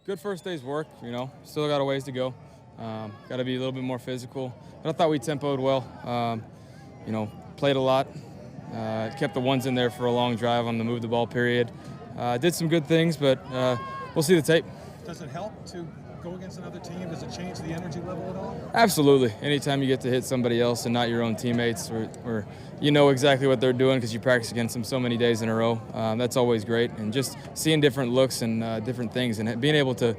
Good first day's work, Still got a ways to go. Got to be a little bit more physical. But I thought we tempoed well. Played a lot. Kept the ones in there for a long drive on the move the ball period. Did some good things, but we'll see the tape. Does it help to go against another team? Does it change the energy level at all? Absolutely. Anytime you get to hit somebody else and not your own teammates, or you know exactly what they're doing because you practice against them so many days in a row, that's always great. And just seeing different looks and different things and being able to,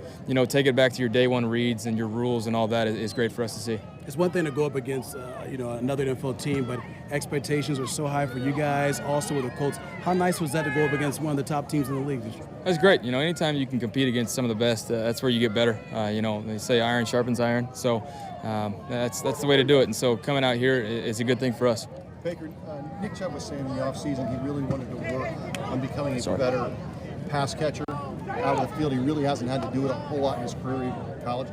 take it back to your day one reads and your rules and all that is great for us to see. It's one thing to go up against, another NFL team, but expectations are so high for you guys, also with the Colts. How nice was that to go up against one of the top teams in the league this year? That's great. Anytime you can compete against some of the best, that's where you get better. They say iron sharpens iron, so that's the way to do it. And so coming out here is a good thing for us. Baker, nick-chubb was saying in the offseason he really wanted to work on becoming a better pass catcher out of the field. He really hasn't had to do it a whole lot in his career, even in college.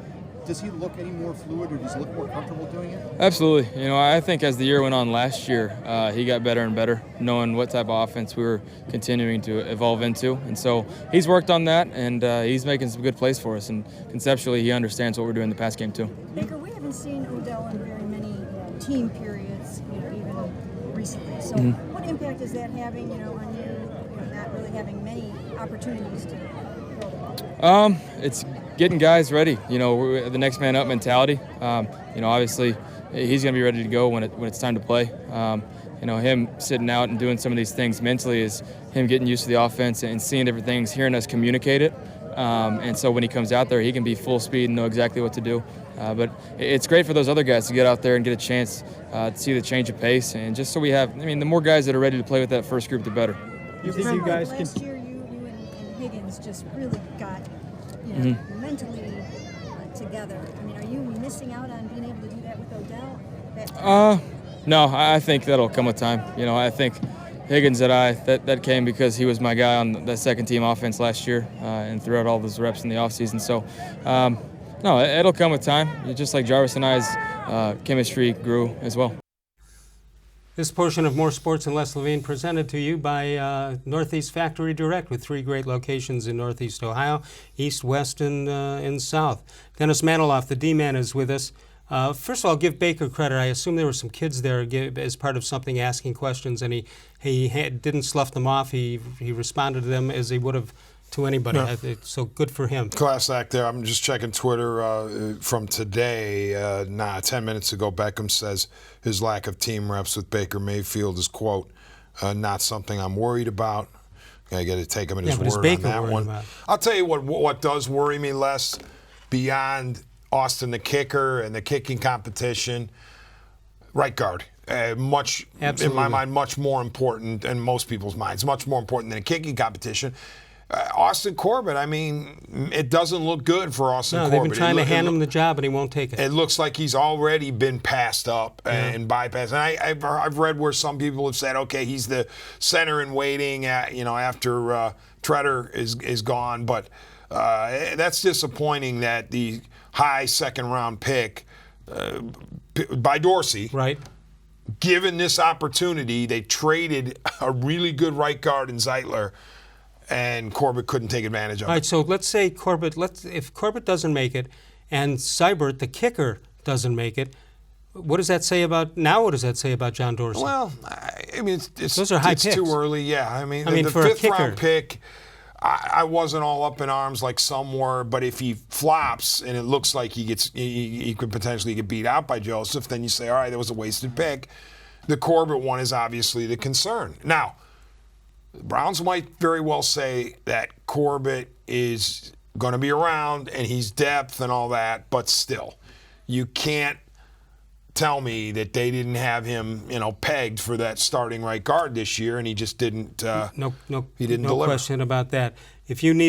Does he look any more fluid, or does he look more comfortable doing it? Absolutely. I think as the year went on last year, he got better and better, knowing what type of offense we were continuing to evolve into. And so he's worked on that, and he's making some good plays for us. And conceptually, he understands what we're doing in the pass game, too. Baker, we haven't seen Odell in very many team periods, even recently. So what impact is that having, on you, not really having many opportunities to throw the ball? It's getting guys ready, we're the next man up mentality. Obviously he's going to be ready to go when it's time to play. Him sitting out and doing some of these things mentally is him getting used to the offense and seeing different things, hearing us communicate it. And so when he comes out there, he can be full speed and know exactly what to do. But it's great for those other guys to get out there and get a chance to see the change of pace. And just so we have, the more guys that are ready to play with that first group, the better. You think you guys last year, you and Higgins just really got mentally together. Are you missing out on being able to do that with Odell? No, I think that'll come with time. I think Higgins that came because he was my guy on the second team offense last year and throughout all those reps in the offseason. So, no, it'll come with time. Just like Jarvis and I's chemistry grew as well. This portion of More Sports and Les-Levine presented to you by Northeast Factory Direct with 3 great locations in Northeast Ohio, East, West, and South. Dennis Manoloff, the D-man, is with us. First of all, give Baker credit. I assume there were some kids there as part of something asking questions, and he didn't slough them off. He responded to them as he would have to anybody. Yeah. So good for him. Class act there. I'm just checking Twitter from today. 10 minutes ago, Beckham says his lack of team reps with Baker Mayfield is, quote, not something I'm worried about. I got to take him at his word on that one. I'll tell you what does worry me less beyond Austin the kicker and the kicking competition. Right guard. Much, in my mind, much more important, in most people's minds, much more important than a kicking competition. Austin-Corbett, it doesn't look good for Austin-Corbett. They've been trying to hand him the job, and he won't take it. It looks like he's already been passed up and bypassed. And I've read where some people have said, okay, he's the center in waiting, after Treader is gone. But that's disappointing that the high second-round pick by Dorsey, right, given this opportunity, they traded a really good right guard in Zeitler, and Corbett couldn't take advantage of it. All right, so let's say if Corbett doesn't make it and Seibert, the kicker, doesn't make it, what does that say about John Dorsey? Well, those are high picks. Too early, yeah. The fifth-round pick, I wasn't all up in arms like some were, but if he flops and it looks like he could potentially get beat out by Joseph, then you say, all right, that was a wasted pick. The Corbett one is obviously the concern. Now, the Browns might very well say that Corbett is going to be around and he's depth and all that, but still, you can't tell me that they didn't have him, pegged for that starting right guard this year, and he just didn't. No he didn't deliver. Question about that. If you need